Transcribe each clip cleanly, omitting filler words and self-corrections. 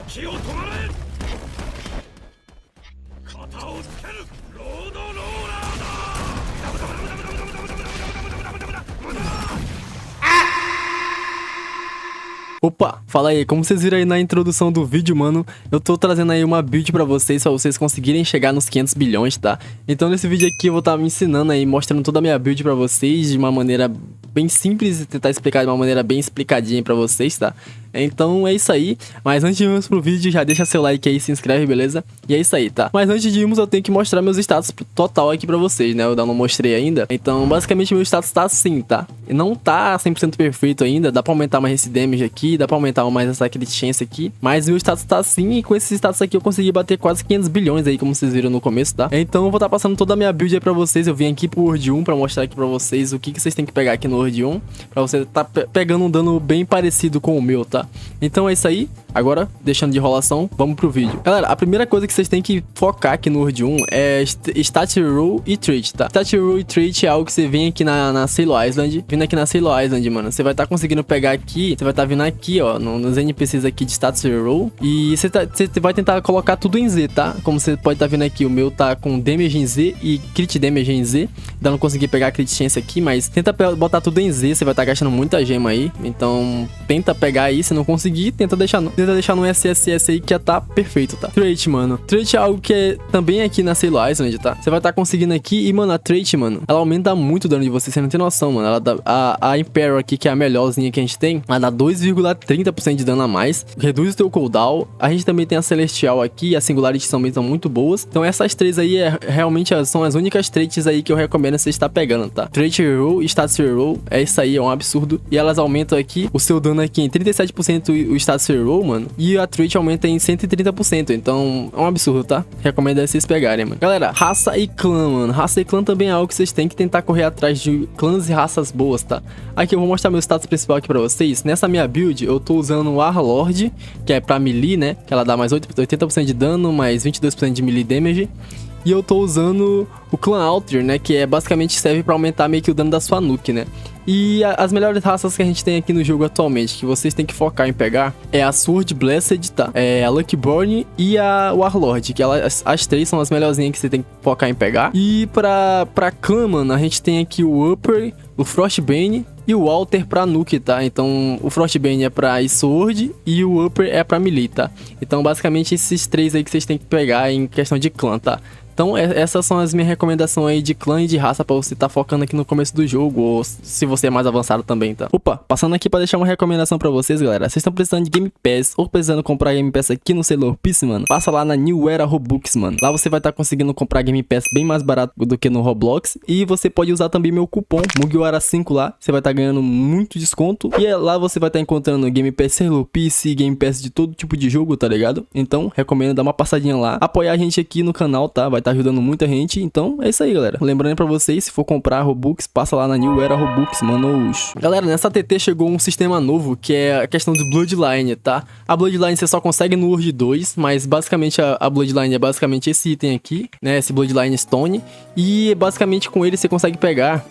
気を止まれ。肩をつける。ロードローラーだ。 Opa, fala aí, como vocês viram aí na introdução do vídeo, mano, eu tô trazendo aí uma build pra vocês conseguirem chegar nos 500 bilhões, tá? Então nesse vídeo aqui eu vou estar me ensinando aí, mostrando toda a minha build pra vocês de uma maneira bem simples e tentar explicar de uma maneira bem explicadinha pra vocês, tá? Então é isso aí, mas antes de irmos pro vídeo, já deixa seu like aí, se inscreve, beleza? E é isso aí, tá? Mas antes de irmos, eu tenho que mostrar meus status total aqui pra vocês, né? Eu ainda não mostrei ainda. Então, basicamente, meu status tá assim, tá? Não tá 100% perfeito ainda, dá pra aumentar mais esse damage aqui, dá pra aumentar mais essa crit chance aqui. Mas meu status tá assim, e com esse status aqui eu consegui bater quase 500 bilhões aí, como vocês viram no começo, tá? Então eu vou estar passando toda a minha build aí pra vocês. Eu vim aqui pro World 1 pra mostrar aqui pra vocês o que vocês têm que pegar aqui no World 1, pra você tá pegando um dano bem parecido com o meu, tá? Então é isso aí, agora, deixando de enrolação, vamos pro vídeo. Galera, a primeira coisa que vocês têm que focar aqui no World 1 é Stat Roll e Trait, tá? Stat Roll e Trait é algo que você vem aqui na Sailor Island. Vindo aqui na Sailor Island, mano, você vai estar conseguindo pegar aqui, você vai estar vindo aqui, ó, nos NPCs aqui de Stat Roll. E você vai tentar colocar tudo em Z, tá? Como você pode estar vendo aqui, o meu tá com Damage em Z e Crit Damage em Z. Ainda não consegui pegar a Crit Chance aqui, mas tenta botar tudo em Z, você vai estar gastando muita gema aí. Então, tenta pegar aí, se não conseguir, tenta deixar no SSS aí que já tá perfeito, tá? Trait, mano. Trait é algo que é também aqui na Sailor Island, tá? Você vai estar conseguindo aqui e, mano, a Trait, mano, ela aumenta muito o dano de você, você não tem noção, mano. Ela dá, a Imperial aqui, que é a melhorzinha que a gente tem, ela dá 2,30% de dano a mais, reduz o teu cooldown. A gente também tem a Celestial aqui, a Singularity também são muito boas. Então essas três aí realmente são as únicas traits aí que eu recomendo você estar pegando, tá? Trait Roll e Stats Roll, é isso aí, é um absurdo. E elas aumentam aqui o seu dano aqui em 37%, o Stats Roll, mano, e a Trait aumenta em 130%, então é um absurdo, tá? Recomendo vocês pegarem, mano. Galera, raça e clã, mano. Raça e clã também é algo que vocês têm que tentar correr atrás de clãs e raças boas, tá? Aqui eu vou mostrar meu status principal aqui pra vocês. Nessa minha build, eu tô usando o Warlord, que é pra melee, né? Que ela dá mais 80% de dano, mais 22% de melee damage. E eu tô usando o Clan Alter, né? Que é basicamente serve pra aumentar meio que o dano da sua nuke, né? E as melhores raças que a gente tem aqui no jogo atualmente, que vocês têm que focar em pegar, é a Sword Blessed, tá? É a Luckborn e a Warlord, que as três são as melhorzinhas que você tem que focar em pegar. E pra clã, mano, a gente tem aqui o Upper, o Frostbane e o Alter pra nuke, tá? Então o Frostbane é pra Sword e o Upper é pra melee, tá? Então basicamente esses três aí que vocês têm que pegar em questão de clã, tá? Então essas são as minhas recomendações aí de clã e de raça pra você tá focando aqui no começo do jogo, ou se você é mais avançado também, tá? Opa, passando aqui pra deixar uma recomendação pra vocês, galera. Vocês estão precisando de Game Pass ou precisando comprar Game Pass aqui no Sailor Peace, mano, passa lá na New Era Robux, mano. Lá você vai estar conseguindo comprar Game Pass bem mais barato do que no Roblox. E você pode usar também meu cupom Mugiwara5 lá, você vai estar ganhando muito desconto. E lá você vai estar encontrando Game Pass Sailor Peace, Game Pass de todo tipo de jogo, tá ligado? Então, recomendo dar uma passadinha lá, apoiar a gente aqui no canal, tá? Vai estar ajudando muita gente, então é isso aí, galera. Lembrando pra vocês, se for comprar Robux, passa lá na New Era Robux, manos. Galera, nessa TT chegou um sistema novo, que é a questão do Bloodline, tá? A Bloodline você só consegue no World 2, mas basicamente a Bloodline é basicamente esse item aqui, né? Esse Bloodline Stone, e basicamente com ele você consegue pegar,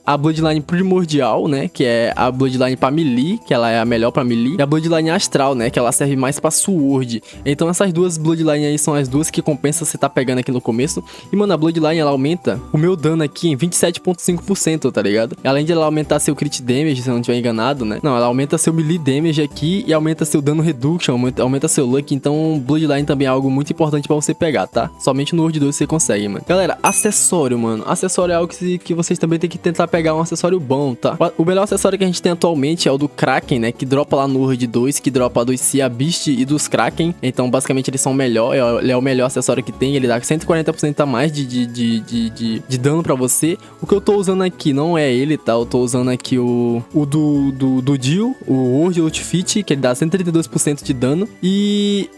a Bloodline Primordial, né? Que é a Bloodline pra melee, que ela é a melhor pra melee, e a Bloodline Astral, né? Que ela serve mais pra Sword. Então essas duas Bloodline aí são as duas que compensa você tá pegando aqui no começo. E, mano, a Bloodline, ela aumenta o meu dano aqui em 27,5%, tá ligado? Além de ela aumentar seu crit damage, se eu não estiver enganado, né? Não, ela aumenta seu melee damage aqui e aumenta seu dano reduction, aumenta seu luck. Então, Bloodline também é algo muito importante pra você pegar, tá? Somente no World 2 você consegue, mano. Galera, acessório, mano. Acessório é algo que vocês também tem que tentar pegar um acessório bom, tá? O melhor acessório que a gente tem atualmente é o do Kraken, né? Que dropa lá no World 2, que dropa dos Sea Beast e dos Kraken. Então, basicamente, eles são o melhor. Ele é o melhor acessório que tem. Ele dá 140% a mais de dano pra você. O que eu tô usando aqui não é ele, tá? Eu tô usando aqui o do Dio, o World Outfit, que ele dá 132% de dano. E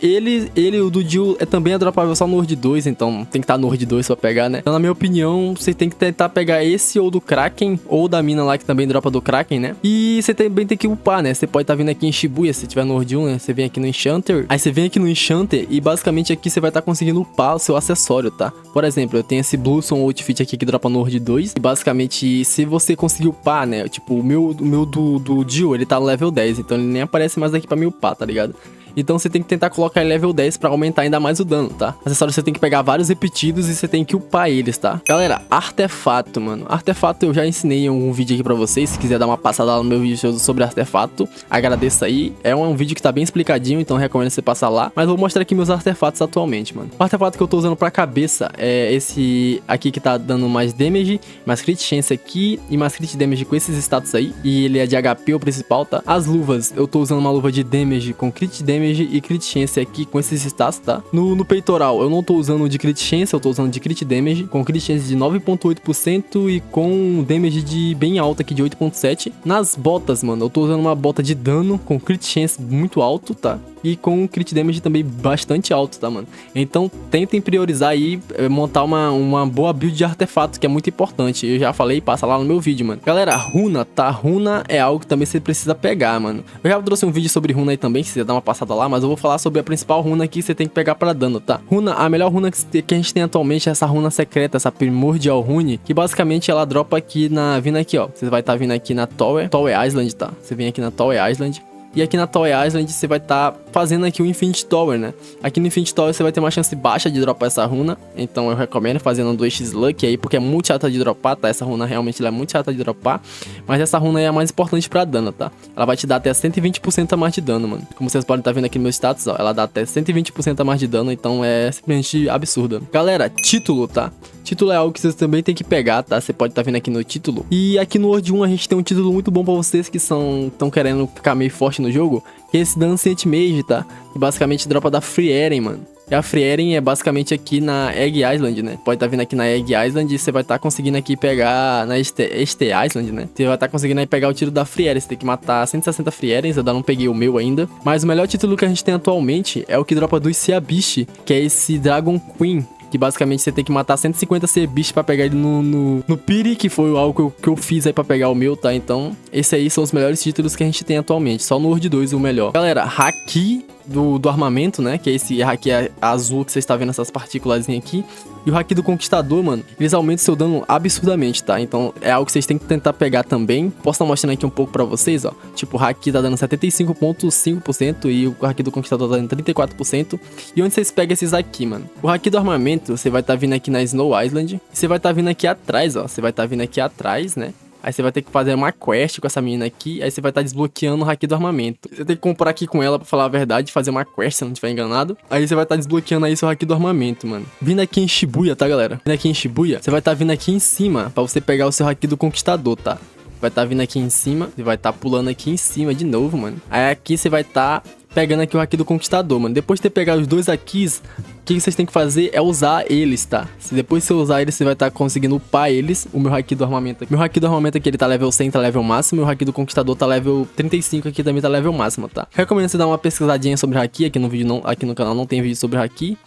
o do Dio também é dropável só no World 2, então tem que estar no World 2 pra pegar, né? Então, na minha opinião, você tem que tentar pegar esse ou do Kraken, ou da mina lá que também dropa do Kraken, né? E você também tem que upar, né? Você pode estar vindo aqui em Shibuya, se tiver no World 1, né? Você vem aqui no Enchanter. Aí você vem aqui no Enchanter e basicamente aqui você vai estar conseguindo upar o seu acessório, tá? Por exemplo, eu tenho esse Blueson Outfit aqui que dropa no World 2. E basicamente, se você conseguir upar, né? Tipo, o meu do Dio, ele tá no level 10. Então ele nem aparece mais aqui pra me upar, tá ligado? Então você tem que tentar colocar em level 10 pra aumentar ainda mais o dano, tá? Acessórios você tem que pegar vários repetidos e você tem que upar eles, tá? Galera, artefato, mano. Artefato eu já ensinei em um vídeo aqui pra vocês. Se quiser dar uma passada lá no meu vídeo sobre artefato, agradeço aí. É um vídeo que tá bem explicadinho, então recomendo você passar lá. Mas vou mostrar aqui meus artefatos atualmente, mano. O artefato que eu tô usando pra cabeça é esse aqui que tá dando mais damage, mais crit chance aqui e mais crit damage com esses status aí. E ele é de HP o principal, tá? As luvas, eu tô usando uma luva de damage com crit damage e crit chance aqui com esses status, tá? No peitoral, eu não tô usando de crit chance, eu tô usando de crit damage, com crit chance de 9.8% e com damage de bem alto aqui de 8.7%. Nas botas, mano, eu tô usando uma bota de dano com crit chance muito alto, tá? E com crit damage também bastante alto, tá, mano? Então tentem priorizar aí, montar uma boa build de artefato, que é muito importante. Eu já falei, passa lá no meu vídeo, mano. Galera, runa, tá? Runa é algo que também você precisa pegar, mano. Eu já trouxe um vídeo sobre runa aí também, se você dar uma passada lá, mas eu vou falar sobre a principal runa que você tem que pegar pra dano, tá? Runa, a melhor runa que a gente tem atualmente é essa runa secreta, essa Primordial Rune, que basicamente ela dropa aqui vindo aqui, ó. Você vai estar vindo aqui na Tower Island, tá? Você vem aqui na Tower Island. E aqui na Tower Island você vai estar fazendo aqui o Infinite Tower, né? Aqui no Infinite Tower você vai ter uma chance baixa de dropar essa runa. Então eu recomendo fazendo 2x Luck aí, porque é muito chata de dropar, tá? Essa runa realmente ela é muito chata de dropar. Mas essa runa aí é a mais importante pra dano, tá? Ela vai te dar até 120% a mais de dano, mano. Como vocês podem estar vendo aqui no meu status, ó. Ela dá até 120% a mais de dano, então é simplesmente absurda. Galera, título, tá? Título é algo que vocês também tem que pegar, tá? Você pode estar vendo aqui no título. E aqui no World 1 a gente tem um título muito bom pra vocês que estão querendo ficar meio forte no jogo, que é esse Ancient Mage, tá? Que basicamente dropa da Free Eren, mano. E a Free Eren é basicamente aqui na Egg Island, né? Pode estar vindo aqui na Egg Island e você vai estar conseguindo aqui pegar na Este Island, né? Você vai estar conseguindo aí pegar o tiro da Free Eren. Você tem que matar 160 Free Erens, eu ainda não peguei o meu ainda. Mas o melhor título que a gente tem atualmente é o que dropa do Sea Beast, que é esse Dragon Queen. Que basicamente você tem que matar 150 Sea Beast pra pegar ele no Piri, que foi algo que eu fiz aí pra pegar o meu, tá? Então, esses aí são os melhores títulos que a gente tem atualmente. Só no World 2 o melhor. Galera, Haki do armamento, né? Que é esse Haki azul que você está vendo, essas partículas aqui. E o Haki do Conquistador, mano, eles aumentam seu dano absurdamente, tá? Então é algo que vocês têm que tentar pegar também. Posso estar mostrando aqui um pouco pra vocês, ó. Tipo, o Haki tá dando 75.5% e o Haki do Conquistador tá dando 34%. E onde vocês pegam esses aqui, mano? O Haki do armamento, você vai estar vindo aqui na Snow Island. E você vai estar vindo aqui atrás, ó. Você vai estar vindo aqui atrás, né? Aí você vai ter que fazer uma quest com essa menina aqui. Aí você vai estar desbloqueando o Haki do armamento. Você tem que comprar aqui com ela pra falar a verdade, fazer uma quest, se eu não estiver enganado. Aí você vai estar desbloqueando aí seu Haki do armamento, mano. Vindo aqui em Shibuya, tá, galera? Vindo aqui em Shibuya, você vai estar vindo aqui em cima pra você pegar o seu Haki do Conquistador, tá? Vai estar vindo aqui em cima e vai estar pulando aqui em cima de novo, mano. Aí aqui você vai estar pegando aqui o Haki do Conquistador, mano. Depois de ter pegado os dois Hakis, o que vocês têm que fazer é usar eles, tá? Se depois você usar eles, você vai estar conseguindo upar eles. O meu Haki do armamento aqui. Meu Haki do armamento aqui, ele tá level 100, tá level máximo. Meu Haki do Conquistador tá level 35 aqui, também tá level máximo, tá? Recomendo você dar uma pesquisadinha sobre Haki. Aqui no vídeo, aqui no canal não tem vídeo sobre Haki.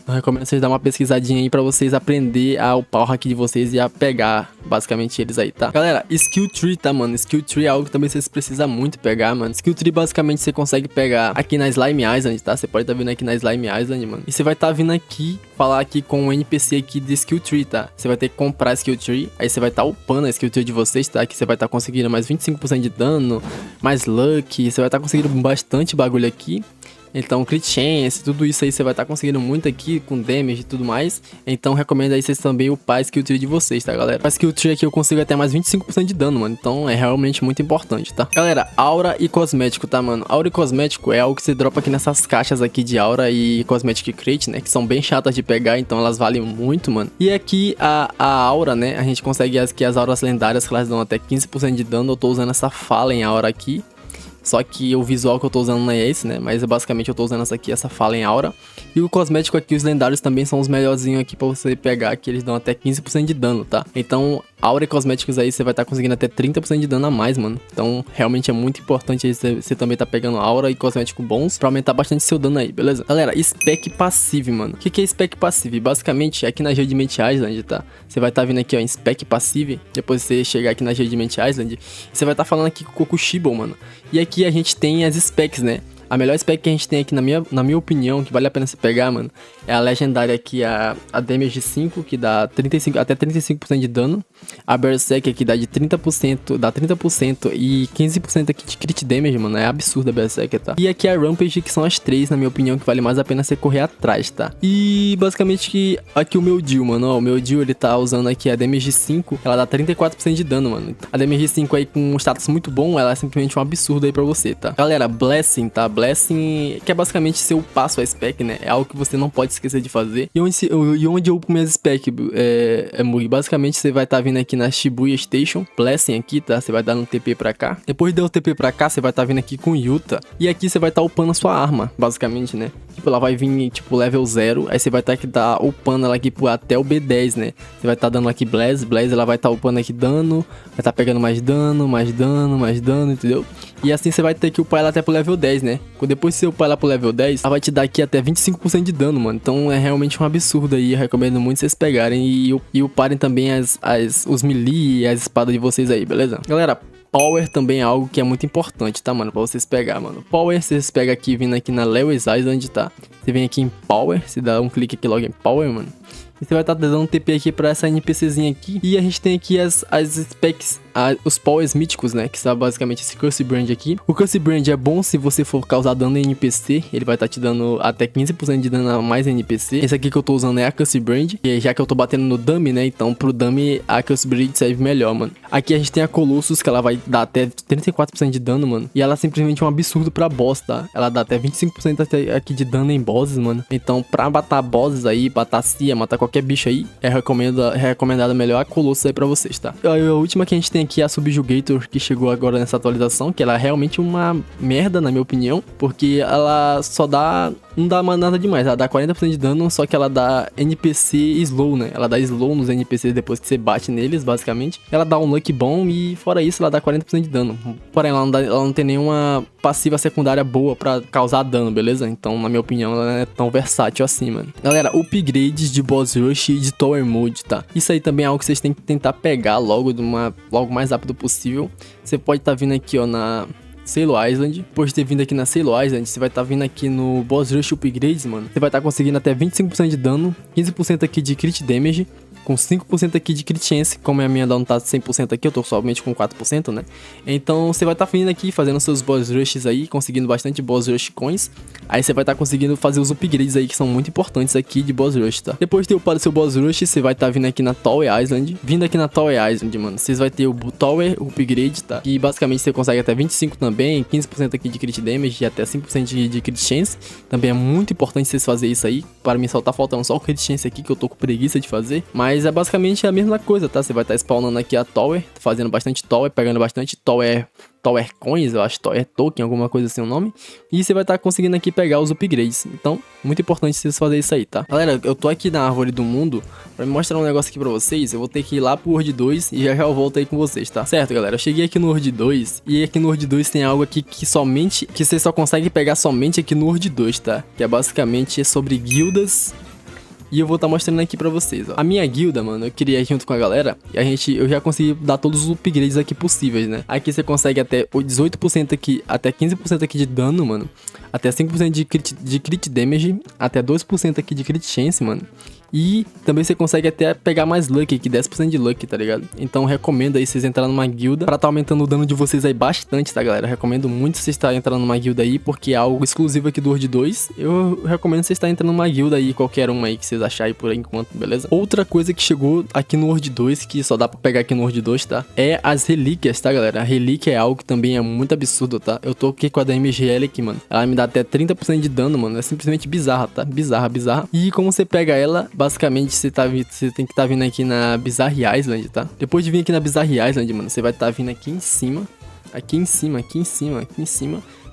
Eu recomendo vocês dar uma pesquisadinha aí pra vocês aprender a upar o Haki de vocês e a pegar basicamente eles aí, tá? Galera, Skill Tree, tá, mano? Skill Tree é algo que também vocês precisam muito pegar, mano. Skill Tree basicamente você consegue pegar aqui na Slime Island, tá? Você pode estar vindo aqui na Slime Island, mano. E você vai estar vindo aqui, falar aqui com o NPC aqui de Skill Tree, tá? Você vai ter que comprar a Skill Tree, aí você vai estar upando a Skill Tree de vocês, tá? Que você vai estar conseguindo mais 25% de dano, mais luck, você vai estar conseguindo bastante bagulho aqui. Então, crit chance, tudo isso aí você vai estar conseguindo muito aqui com damage e tudo mais. Então, recomendo aí vocês também upar a skill tree de vocês, tá, galera? A skill tree aqui eu consigo até mais 25% de dano, mano. Então, é realmente muito importante, tá? Galera, aura e cosmético, tá, mano? Aura e cosmético é algo que você dropa aqui nessas caixas aqui de aura e cosmetic crate, né? Que são bem chatas de pegar, então elas valem muito, mano. E aqui a aura, né? A gente consegue aqui as auras lendárias que elas dão até 15% de dano. Eu tô usando essa Fallen aura aqui. Só que o visual que eu tô usando não é esse, né? Mas basicamente eu tô usando essa aqui, essa Fallen Aura. E o cosmético aqui, os lendários também são os melhorzinhos aqui pra você pegar, que eles dão até 15% de dano, tá? Então, aura e cosméticos aí você vai estar conseguindo até 30% de dano a mais, mano. Então, realmente é muito importante aí você também tá pegando aura e cosmético bons pra aumentar bastante seu dano aí, beleza? Galera, Spec Passive, mano. O que é Spec Passive? Basicamente, aqui na Judgment Island, tá? Você vai estar vindo aqui, ó, em Spec Passive. Depois você chegar aqui na Judgment Island, você vai estar falando aqui com o Kokushibo, mano. E aqui a gente tem as specs, né? A melhor spec que a gente tem aqui, na minha opinião, que vale a pena se pegar, mano, é a legendária aqui, a Damage 5, que dá até 35% de dano. A Berserk aqui dá 30% e 15% aqui de crit damage, mano. É absurdo a Berserk, tá? E aqui a Rampage, que são as 3, na minha opinião, que vale mais a pena você correr atrás, tá? E basicamente aqui o meu Dio, mano, ó, o meu Dio, ele tá usando aqui a Damage 5, ela dá 34% de dano, mano. A Damage 5 aí com um status muito bom, ela é simplesmente um absurdo aí pra você, tá? Galera, Blessing, tá? Blessing, que é basicamente seu passo a spec, né? É algo que você não pode esquecer de fazer. E onde eu upo minhas spec, Mug? Basicamente você vai estar vindo aqui na Shibuya Station, Blessing aqui, tá? Você vai dar um TP pra cá. Depois de dar o TP pra cá, você vai estar vindo aqui com Yuta. E aqui você vai estar upando a sua arma, basicamente, né? Tipo, ela vai vir, tipo, level 0. Aí você vai estar upando ela aqui até o B10, né? Você vai estar dando aqui Blaze, ela vai estar upando aqui dano. Vai estar pegando mais dano, entendeu? E assim você vai ter que upar ela até pro level 10, né? Depois que você upar ela pro level 10, ela vai te dar aqui até 25% de dano, mano. Então é realmente um absurdo aí. Eu recomendo muito vocês pegarem e uparem também os melee e as espadas de vocês aí, beleza? Galera, Power também é algo que é muito importante, tá, mano? Pra vocês pegar, mano. Power, vocês pegam aqui, vindo aqui na Lewis Island, tá? Você vem aqui em Power, você dá um clique aqui logo em Power, mano. E você vai estar dando um TP aqui pra essa NPCzinha aqui. E a gente tem aqui as specs, os powers míticos, né? Que são basicamente esse Curse Brand aqui. O Curse Brand é bom se você for causar dano em NPC. Ele vai estar te dando até 15% de dano a mais em NPC. Esse aqui que eu tô usando é a Curse Brand. E já que eu tô batendo no dummy, né? Então pro dummy a Curse Brand serve melhor, mano. Aqui a gente tem a Colossus, que ela vai dar até 34% de dano, mano. E ela é simplesmente um absurdo pra boss, tá? Ela dá até 25% aqui de dano em bosses, mano. Então pra matar bosses aí, matar Cia, matar qualquer bicho aí, é recomendado melhor a Colossus aí pra vocês, tá? A última que a gente tem aqui é a Subjugator, que chegou agora nessa atualização, que ela é realmente uma merda, na minha opinião, porque ela só dá... não dá nada demais, ela dá 40% de dano, só que ela dá NPC slow, né? Ela dá slow nos NPCs depois que você bate neles, basicamente. Ela dá um luck bom e fora isso ela dá 40% de dano. Porém, ela não tem nenhuma passiva secundária boa pra causar dano, beleza? Então, na minha opinião, ela não é tão versátil assim, mano. Galera, upgrades de Boss Rush e de Tower Mode, tá? Isso aí também é algo que vocês têm que tentar pegar logo mais rápido possível. Você pode estar vindo aqui, ó, na Sailor Island. Depois de ter vindo aqui na Sailor Island, você vai estar vindo aqui no Boss Rush Upgrades, mano. Você vai estar conseguindo até 25% de dano, 15% aqui de crit damage, com 5% aqui de crit chance. Como a minha não tá 100% aqui, eu tô somente com 4%, né? Então você vai estar vindo aqui fazendo seus Boss Rushes aí, conseguindo bastante Boss Rush Coins. Aí você vai estar conseguindo fazer os upgrades aí que são muito importantes aqui de Boss Rush, tá? Depois de ter upado seu Boss Rush, você vai estar vindo aqui na Tower Island. Vindo aqui na Tower Island, mano, vocês vai ter o Tower Upgrade, tá? E basicamente você consegue até 25 também, 15% aqui de crit damage e até 5% de crit chance. Também é muito importante vocês fazerem isso aí. Para mim só tá faltando só o crit chance aqui, que eu tô com preguiça de fazer. Mas é basicamente a mesma coisa, tá? Você vai estar spawnando aqui a Tower, fazendo bastante Tower, pegando bastante Tower Coins, eu acho, Tower Token, alguma coisa assim o nome. E você vai estar conseguindo aqui pegar os upgrades. Então, muito importante vocês fazerem isso aí, tá? Galera, eu tô aqui na Árvore do Mundo pra me mostrar um negócio aqui pra vocês. Eu vou ter que ir lá pro World 2 e já eu volto aí com vocês, tá? Certo, galera, eu cheguei aqui no World 2 e aqui no World 2 tem algo aqui que você só consegue pegar somente aqui no World 2, tá? Que é basicamente sobre guildas. E eu vou estar mostrando aqui pra vocês, ó. A minha guilda, mano, eu criei junto com a galera. E eu já consegui dar todos os upgrades aqui possíveis, né? Aqui você consegue até 18% aqui, até 15% aqui de dano, mano. Até 5% de crit damage. Até 2% aqui de crit chance, mano. E também você consegue até pegar mais luck aqui, 10% de luck, tá ligado? Então recomendo aí vocês entrarem numa guilda pra tá aumentando o dano de vocês aí bastante, tá, galera? Recomendo muito vocês estarem entrando numa guilda aí, porque é algo exclusivo aqui do World 2. Eu recomendo vocês estarem entrando numa guilda aí, qualquer uma aí que vocês acharem por enquanto, beleza? Outra coisa que chegou aqui no World 2, que só dá pra pegar aqui no World 2, tá? É as relíquias, tá, galera? A relíquia é algo que também é muito absurdo, tá? Eu tô aqui com a da MGL aqui, mano. Ela me dá até 30% de dano, mano. É simplesmente bizarra, tá? Bizarra. E como você pega ela, basicamente você tem que estar vindo aqui na Bizarre Island, tá? Depois de vir aqui na Bizarre Island, mano, você vai estar vindo aqui em cima. Aqui em cima.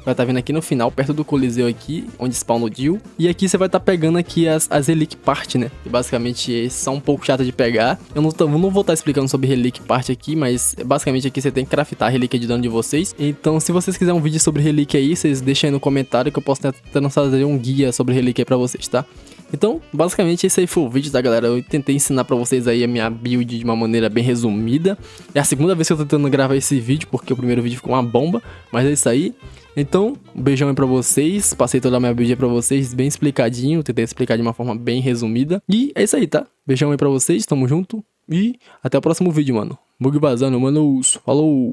Vai estar vindo aqui no final, perto do Coliseu aqui, onde spawna o Dio. E aqui você vai estar pegando aqui as Relic Part, né? Que basicamente são um pouco chatas de pegar. Eu não vou estar explicando sobre Relic Part aqui, mas basicamente aqui você tem que craftar a relíquia de dano de vocês. Então se vocês quiserem um vídeo sobre relíquia aí, vocês deixem aí no comentário que eu posso tentar fazer um guia sobre relíquia pra vocês, tá? Então, basicamente, esse aí foi o vídeo, tá, galera? Eu tentei ensinar pra vocês aí a minha build de uma maneira bem resumida. É a segunda vez que eu tô tentando gravar esse vídeo, porque o primeiro vídeo ficou uma bomba, mas é isso aí. Então, um beijão aí pra vocês, passei toda a minha build aí pra vocês, bem explicadinho, tentei explicar de uma forma bem resumida. E é isso aí, tá? Beijão aí pra vocês, tamo junto e até o próximo vídeo, mano. Bug vazando, manos. Falou!